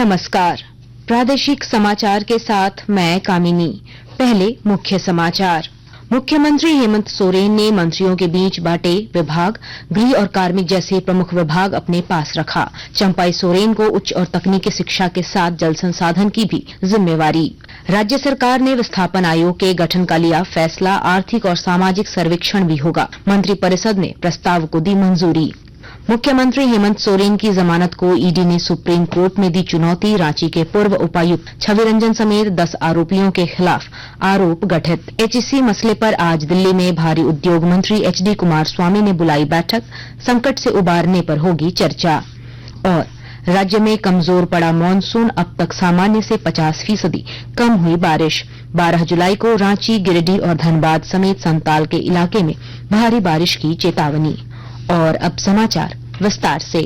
नमस्कार। प्रादेशिक समाचार के साथ मैं कामिनी। पहले मुख्य समाचार। मुख्यमंत्री हेमंत सोरेन ने मंत्रियों के बीच बांटे विभाग, गृह और कार्मिक जैसे प्रमुख विभाग अपने पास रखा। चंपाई सोरेन को उच्च और तकनीकी शिक्षा के साथ जल संसाधन की भी जिम्मेवारी। राज्य सरकार ने विस्थापन आयोग के गठन का लिया फैसला, आर्थिक और सामाजिक सर्वेक्षण भी होगा। मंत्रिपरिषद ने प्रस्ताव को दी मंजूरी। मुख्यमंत्री हेमंत सोरेन की जमानत को ईडी ने सुप्रीम कोर्ट में दी चुनौती। रांची के पूर्व उपायुक्त छवि रंजन समेत 10 आरोपियों के खिलाफ आरोप गठित। एचईसी मसले पर आज दिल्ली में भारी उद्योग मंत्री एचडी कुमारस्वामी ने बुलाई बैठक। संकट से उबारने पर होगी चर्चा। और राज्य में कमजोर पड़ा मानसून, अब तक सामान्य से 50% कम हुई बारिश। 12 जुलाई को रांची, गिरिडीह और धनबाद समेत संताल के इलाके में भारी बारिश की चेतावनी। और अब समाचार विस्तार से।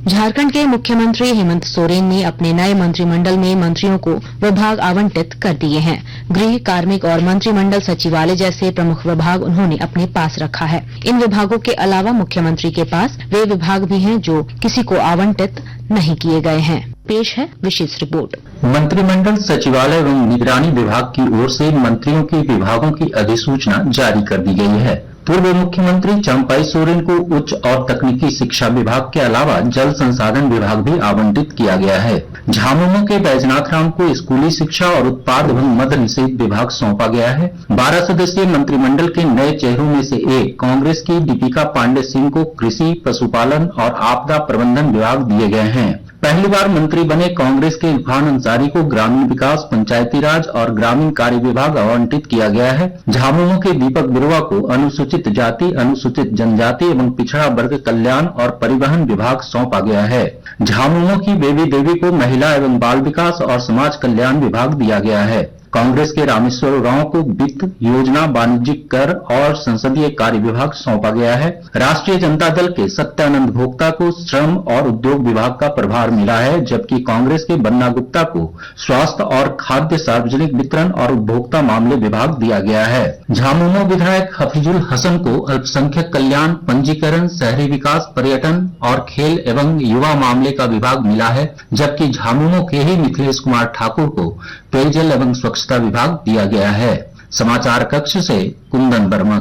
झारखंड के मुख्यमंत्री हेमंत सोरेन ने अपने नए मंत्रिमंडल में मंत्रियों को विभाग आवंटित कर दिए हैं। गृह, कार्मिक और मंत्रिमंडल सचिवालय जैसे प्रमुख विभाग उन्होंने अपने पास रखा है। इन विभागों के अलावा मुख्यमंत्री के पास वे विभाग भी हैं जो किसी को आवंटित नहीं किए गए हैं। पेश है विशेष रिपोर्ट। मंत्रिमंडल सचिवालय एवं निगरानी विभाग की ओर से मंत्रियों के विभागों की अधिसूचना जारी कर दी गई है। पूर्व मुख्यमंत्री चंपाई सोरेन को उच्च और तकनीकी शिक्षा विभाग के अलावा जल संसाधन विभाग भी आवंटित किया गया है। झामुमो के बैजनाथ राम को स्कूली शिक्षा और उत्पाद एवं मद्य निषेध विभाग सौंपा गया है। 12 सदस्यीय मंत्रिमंडल के नए चेहरों में से एक कांग्रेस की दीपिका पांडे सिंह को कृषि, पशुपालन और आपदा प्रबंधन विभाग दिए गए हैं। पहली बार मंत्री बने कांग्रेस के इरफान अंसारी को ग्रामीण विकास, पंचायती राज और ग्रामीण कार्य विभाग आवंटित किया गया है। झामुमो के दीपक बिरुवा को अनुसूचित जाति, अनुसूचित जनजाति एवं पिछड़ा वर्ग कल्याण और परिवहन विभाग सौंपा गया है। झामुमो की बेबी देवी को महिला एवं बाल विकास और समाज कल्याण विभाग दिया गया है। कांग्रेस के रामेश्वर उरांव को वित्त, योजना, वाणिज्यिक कर और संसदीय कार्य विभाग सौंपा गया है। राष्ट्रीय जनता दल के सत्यानंद भोक्ता को श्रम और उद्योग विभाग का प्रभार मिला है, जबकि कांग्रेस के बन्ना गुप्ता को स्वास्थ्य और खाद्य, सार्वजनिक वितरण और उपभोक्ता मामले विभाग दिया गया है। झामुमो विधायक हफीजुल हसन को अल्पसंख्यक कल्याण, पंजीकरण, शहरी विकास, पर्यटन और खेल एवं युवा मामले का विभाग मिला है, जबकि झामुमो के ही मिथिलेश कुमार ठाकुर को पेयजल एवं स्वच्छता विभाग दिया गया है। समाचार कक्ष से कुंदन वर्मा।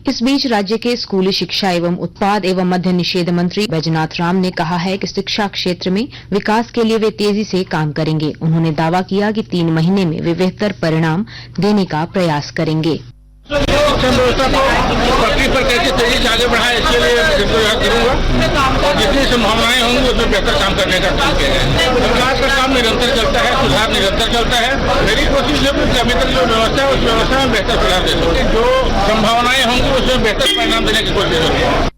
इस बीच राज्य के स्कूली शिक्षा एवं उत्पाद एवं मद्य निषेध मंत्री बैजनाथ राम ने कहा है कि शिक्षा क्षेत्र में विकास के लिए वे तेजी से काम करेंगे। उन्होंने दावा किया कि 3 महीने में वे बेहतर परिणाम देने का प्रयास करेंगे। शिक्षा व्यवस्था को पटरी पर कैसे तेजी से आगे बढ़ाए, इसके लिए जद्दोजहद करूंगा और जितनी संभावनाएं होंगी उसमें बेहतर काम करने का काम किया जाए। विकास का काम निरंतर चलता है, सुधार निरंतर चलता है। मेरी कोशिश है कि अभी तक जो व्यवस्था है उस व्यवस्था में बेहतर सुधार दे सकते। जो संभावनाएं होंगी उसमें बेहतर परिणाम देने की कोशिश होगी।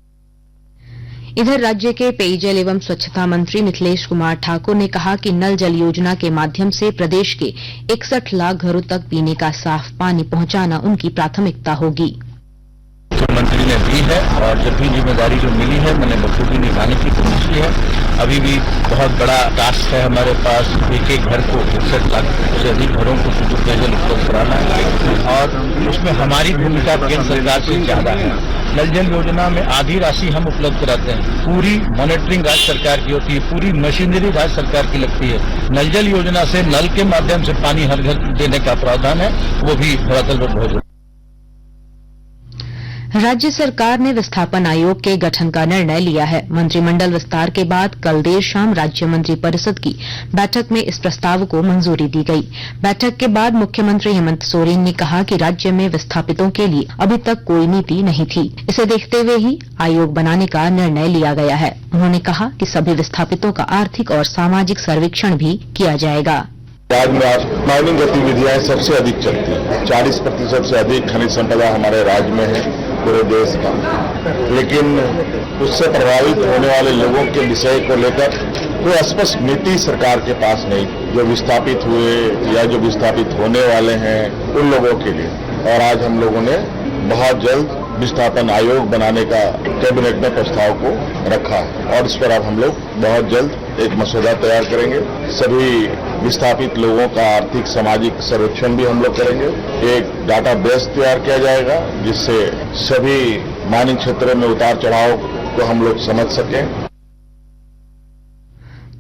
इधर राज्य के पेयजल एवं स्वच्छता मंत्री मिथिलेश कुमार ठाकुर ने कहा कि नल जल योजना के माध्यम से प्रदेश के 61 लाख घरों तक पीने का साफ पानी पहुंचाना उनकी प्राथमिकता होगी। मंत्री ने दी है और जब भी जिम्मेदारी जो मिली है मैंने बखूबी निभाने की कोशिश की है। अभी भी बहुत बड़ा टास्क है हमारे पास। एक घर को 61 लाख से अधिक घरों को शुद्ध पेयजल उपलब्ध कराना है और उसमें हमारी भूमिका केंद्र सरकार से ज्यादा है। नल जल योजना में आधी राशि हम उपलब्ध कराते हैं। पूरी मॉनिटरिंग राज्य सरकार की होती है, पूरी मशीनरी राज्य सरकार की लगती है। नल जल योजना से नल के माध्यम से पानी हर घर देने का प्रावधान है, वो भी धरातल पर बहुत। राज्य सरकार ने विस्थापन आयोग के गठन का निर्णय लिया है। मंत्रिमंडल विस्तार के बाद कल देर शाम राज्य मंत्रिपरिषद की बैठक में इस प्रस्ताव को मंजूरी दी गई। बैठक के बाद मुख्यमंत्री हेमंत सोरेन ने कहा कि राज्य में विस्थापितों के लिए अभी तक कोई नीति नहीं थी। इसे देखते हुए ही आयोग बनाने का निर्णय लिया गया है। उन्होंने कहा कि सभी विस्थापितों का आर्थिक और सामाजिक सर्वेक्षण भी किया जाएगा। राज्य में आज माइनिंग गतिविधियां सबसे अधिक चलती है। 40% से अधिक खनिज संपदा हमारे राज्य में है पूरे देश का, लेकिन उससे प्रभावित होने वाले लोगों के विषय को लेकर कोई स्पष्ट नीति सरकार के पास नहीं। जो विस्थापित हुए या जो विस्थापित होने वाले हैं उन लोगों के लिए। और आज हम लोगों ने बहुत जल्द विस्थापन आयोग बनाने का कैबिनेट में प्रस्ताव को रखा है और इस पर अब हम लोग बहुत जल्द एक मसौदा तैयार करेंगे। सभी विस्थापित लोगों का आर्थिक सामाजिक सर्वेक्षण भी हम लोग करेंगे। एक डाटा बेस तैयार किया जाएगा जिससे सभी माइनिंग क्षेत्रों में उतार चढ़ाव को हम लोग समझ सकें।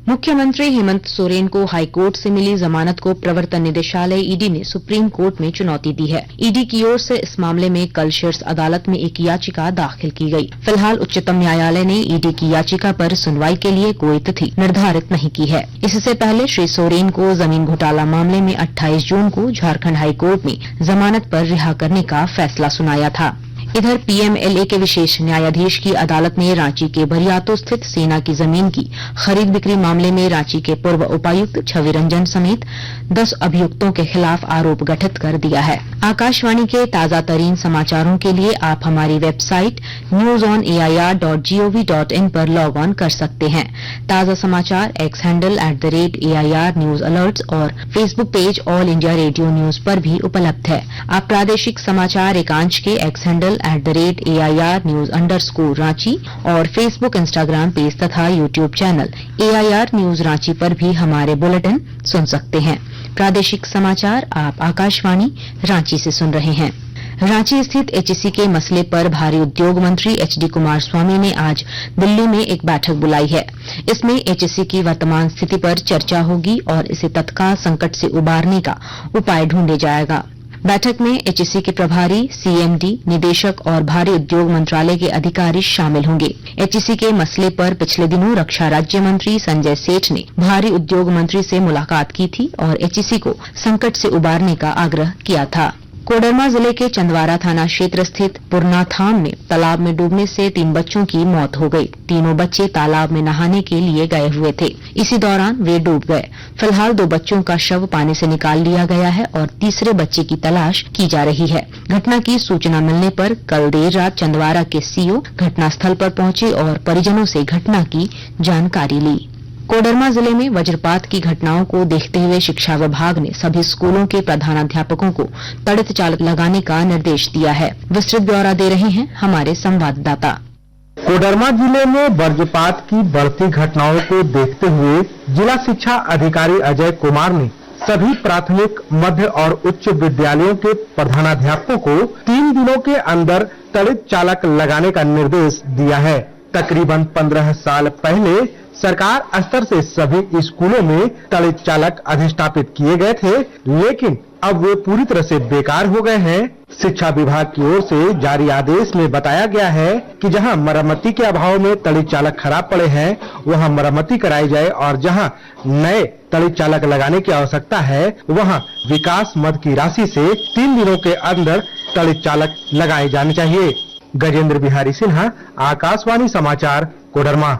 मुख्यमंत्री हेमंत सोरेन को हाईकोर्ट से मिली जमानत को प्रवर्तन निदेशालय ईडी ने सुप्रीम कोर्ट में चुनौती दी है। ईडी की ओर से इस मामले में कल शीर्ष अदालत में एक याचिका दाखिल की गई। फिलहाल उच्चतम न्यायालय ने ईडी की याचिका पर सुनवाई के लिए कोई तिथि निर्धारित नहीं की है। इससे पहले श्री सोरेन को जमीन घोटाला मामले में 28 जून को झारखंड हाईकोर्ट में जमानत पर रिहा करने का फैसला सुनाया था। इधर पीएमएलए के विशेष न्यायाधीश की अदालत ने रांची के बरियातो स्थित सेना की जमीन की खरीद बिक्री मामले में रांची के पूर्व उपायुक्त छवि रंजन समेत 10 अभियुक्तों के खिलाफ आरोप गठित कर दिया है। आकाशवाणी के ताजा तरीन समाचारों के लिए आप हमारी वेबसाइट newsonair.gov.in पर लॉग ऑन कर सकते हैं। ताजा समाचार X handle @AIR news alerts और Facebook page All India Radio news पर भी उपलब्ध है। आप प्रादेशिक समाचार एकांश के X handle @AIR news _Ranchi और फेसबुक इंस्टाग्राम पेज तथा YouTube channel AIR news Ranchi पर भी हमारे बुलेटिन सुन सकते हैं। प्रादेशिक समाचार आप आकाशवाणी रांची से सुन रहे हैं। रांची स्थित एचईसी के मसले पर भारी उद्योग मंत्री HD कुमारस्वामी ने आज दिल्ली में एक बैठक बुलाई है। इसमें एचईसी की वर्तमान स्थिति पर चर्चा होगी और इसे तत्काल संकट से उबारने का उपाय ढूंढे जाएगा। बैठक में एचईसी के प्रभारी, CMD, निदेशक और भारी उद्योग मंत्रालय के अधिकारी शामिल होंगे। एचईसी के मसले पर पिछले दिनों रक्षा राज्य मंत्री संजय सेठ ने भारी उद्योग मंत्री से मुलाकात की थी और एचईसी को संकट से उबारने का आग्रह किया था। कोडरमा जिले के चंदवारा थाना क्षेत्र स्थित पुरनाथाम में तालाब में डूबने से 3 बच्चों की मौत हो गई। तीनों बच्चे तालाब में नहाने के लिए गए हुए थे। इसी दौरान वे डूब गए। फिलहाल 2 बच्चों का शव पानी से निकाल लिया गया है और तीसरे बच्चे की तलाश की जा रही है। घटना की सूचना मिलने पर कल देर रात चंदवारा के CO घटनास्थल पर पहुंचे और परिजनों से घटना की जानकारी ली। कोडरमा जिले में वज्रपात की घटनाओं को देखते हुए शिक्षा विभाग ने सभी स्कूलों के प्रधानाध्यापकों को त्वरित चालक लगाने का निर्देश दिया है। विस्तृत ब्यौरा दे रहे हैं हमारे संवाददाता। कोडरमा जिले में वज्रपात की बढ़ती घटनाओं को देखते हुए जिला शिक्षा अधिकारी अजय कुमार ने सभी प्राथमिक, मध्य और उच्च विद्यालयों के प्रधानाध्यापकों को 3 दिनों के अंदर त्वरित चालक लगाने का निर्देश दिया है। तकरीबन 15 साल पहले सरकार स्तर से सभी स्कूलों में त्वरित चालक अधिष्ठापित किए गए थे, लेकिन अब वे पूरी तरह से बेकार हो गए हैं। शिक्षा विभाग की ओर से जारी आदेश में बताया गया है कि जहां मरम्मती के अभाव में त्वरित चालक खराब पड़े हैं, वहां मरम्मती कराई जाए और जहां नए त्वरित चालक लगाने की आवश्यकता है, वहां विकास मद की राशि से 3 दिनों के अंदर त्वरित चालक लगाए जाने चाहिए। गजेंद्र बिहारी सिन्हा, आकाशवाणी समाचार, कोडरमा।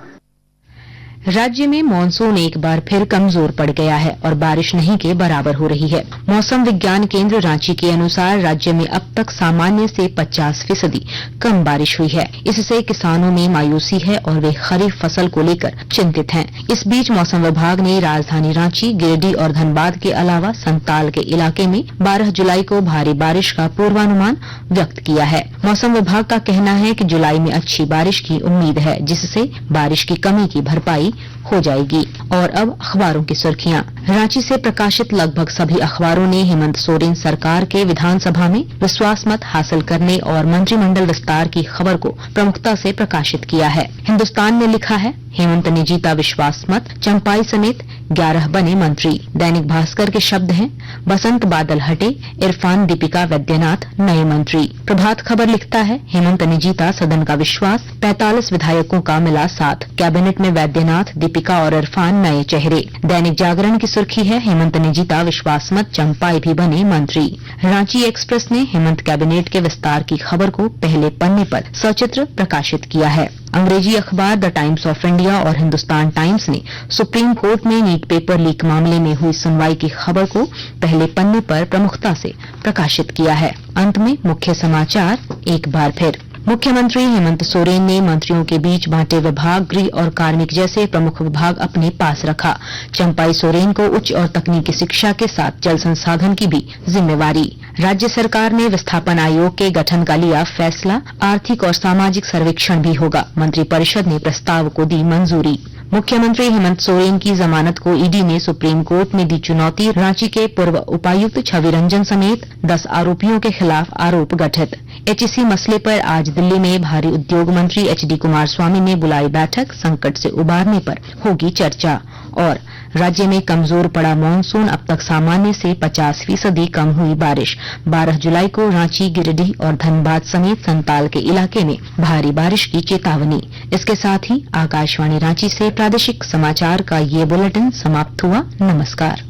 राज्य में मानसून एक बार फिर कमजोर पड़ गया है और बारिश नहीं के बराबर हो रही है। मौसम विज्ञान केंद्र रांची के अनुसार राज्य में अब तक सामान्य से 50% कम बारिश हुई है। इससे किसानों में मायूसी है और वे खरीफ फसल को लेकर चिंतित हैं। इस बीच मौसम विभाग ने राजधानी रांची, गिरिडीह और धनबाद के अलावा संताल के इलाके में 12 जुलाई को भारी बारिश का पूर्वानुमान व्यक्त किया है। मौसम विभाग का कहना है कि जुलाई में अच्छी बारिश की उम्मीद है, जिससे बारिश की कमी की भरपाई हो जाएगी। और अब अखबारों की सुर्खियां। रांची से प्रकाशित लगभग सभी अखबारों ने हेमंत सोरेन सरकार के विधानसभा में विश्वास मत हासिल करने और मंत्रिमंडल विस्तार की खबर को प्रमुखता से प्रकाशित किया है। हिन्दुस्तान ने लिखा है, हेमंत ने जीता विश्वास मत, चंपाई समेत 11 बने मंत्री। दैनिक भास्कर के शब्द हैं, बसंत बादल हटे, इरफान, दीपिका, वैद्यनाथ नए मंत्री। प्रभात खबर लिखता है, हेमंत ने जीता सदन का विश्वास, 45 विधायकों का मिला साथ। कैबिनेट में वैद्यनाथ, दीपिका और इरफान नए चेहरे। दैनिक जागरण की सुर्खी है, हेमंत ने जीता विश्वास मत, चंपाई भी बने मंत्री। रांची एक्सप्रेस ने हेमंत कैबिनेट के विस्तार की खबर को पहले पन्ने पर सचित्र प्रकाशित किया है। अंग्रेजी अखबार द टाइम्स ऑफ इंडिया और हिंदुस्तान टाइम्स ने सुप्रीम कोर्ट में नीट पेपर लीक मामले में हुई सुनवाई की खबर को पहले पन्ने पर प्रमुखता से प्रकाशित किया है। अंत में मुख्य समाचार एक बार फिर। मुख्यमंत्री हेमंत सोरेन ने मंत्रियों के बीच बांटे विभाग, गृह और कार्मिक जैसे प्रमुख विभाग अपने पास रखा। चंपाई सोरेन को उच्च और तकनीकी शिक्षा के साथ जल संसाधन की भी जिम्मेवारी। राज्य सरकार ने विस्थापन आयोग के गठन का लिया फैसला, आर्थिक और सामाजिक सर्वेक्षण भी होगा। मंत्रिपरिषद ने प्रस्ताव को दी मंजूरी। मुख्यमंत्री हेमंत सोरेन की जमानत को ईडी ने सुप्रीम कोर्ट में दी चुनौती। रांची के पूर्व उपायुक्त छवि रंजन समेत 10 आरोपियों के खिलाफ आरोप गठित। एचईसी मसले पर आज दिल्ली में भारी उद्योग मंत्री HD कुमारस्वामी ने बुलाई बैठक, संकट से उबारने पर होगी चर्चा। और राज्य में कमजोर पड़ा मानसून, अब तक सामान्य से 50% कम हुई बारिश। 12 जुलाई को रांची, गिरिडीह और धनबाद समेत संताल के इलाके में भारी बारिश की चेतावनी। इसके साथ ही आकाशवाणी रांची से प्रादेशिक समाचार का ये बुलेटिन समाप्त हुआ। नमस्कार।